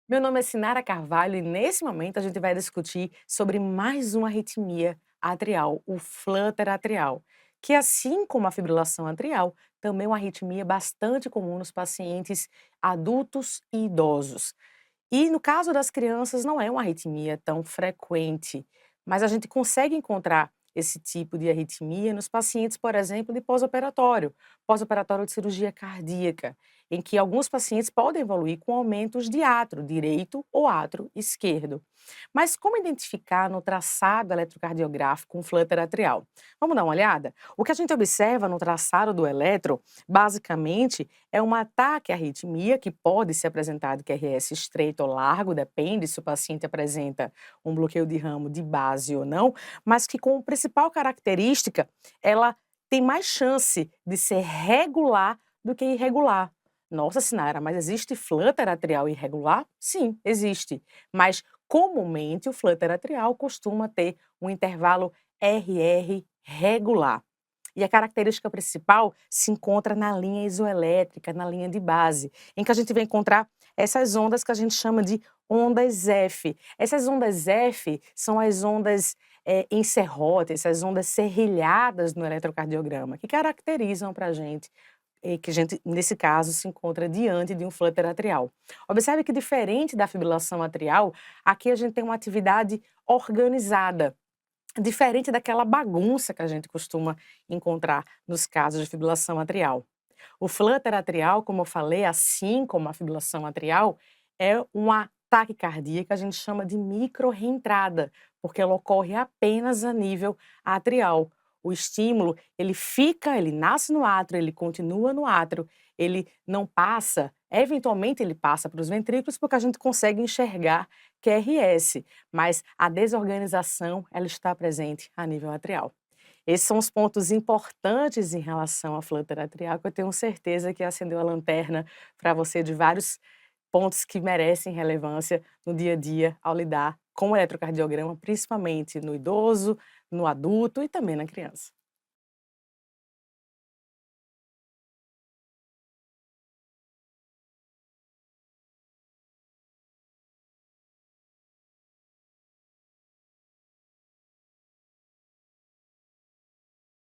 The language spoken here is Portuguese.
Meu nome é Sinara Carvalho e nesse momento a gente vai discutir sobre mais uma arritmia atrial, o flutter atrial, que assim como a fibrilação atrial, também é uma arritmia bastante comum nos pacientes adultos e idosos. E no caso das crianças não é uma arritmia tão frequente, mas a gente consegue encontrar esse tipo de arritmia nos pacientes, por exemplo, de pós-operatório de cirurgia cardíaca, em que alguns pacientes podem evoluir com aumentos de átrio direito ou átrio esquerdo. Mas como identificar no traçado eletrocardiográfico um flutter atrial? Vamos dar uma olhada? O que a gente observa no traçado do eletro, basicamente, é um ataque à arritmia, que pode ser apresentado QRS estreito ou largo, depende se o paciente apresenta um bloqueio de ramo de base ou não, mas que com principal característica, ela tem mais chance de ser regular do que irregular. Nossa Senhora, mas existe flutter atrial irregular? Sim, existe. Mas comumente o flutter atrial costuma ter um intervalo RR regular. E a característica principal se encontra na linha isoelétrica, na linha de base, em que a gente vai encontrar essas ondas que a gente chama de ondas F. Essas ondas F são as ondas em serrote, essas ondas serrilhadas no eletrocardiograma, que caracterizam para a gente que a gente, nesse caso, se encontra diante de um flutter atrial. Observe que, diferente da fibrilação atrial, aqui a gente tem uma atividade organizada, diferente daquela bagunça que a gente costuma encontrar nos casos de fibrilação atrial. O flutter atrial, como eu falei, assim como a fibrilação atrial, é uma taquicardia que a gente chama de micro-reentrada, porque ela ocorre apenas a nível atrial. O estímulo, ele nasce no átrio, ele continua no átrio, ele não passa, eventualmente ele passa para os ventrículos, porque a gente consegue enxergar QRS, mas a desorganização, ela está presente a nível atrial. Esses são os pontos importantes em relação ao flutter atrial, que eu tenho certeza que acendeu a lanterna para você de vários pontos que merecem relevância no dia a dia ao lidar com o eletrocardiograma, principalmente no idoso, no adulto e também na criança.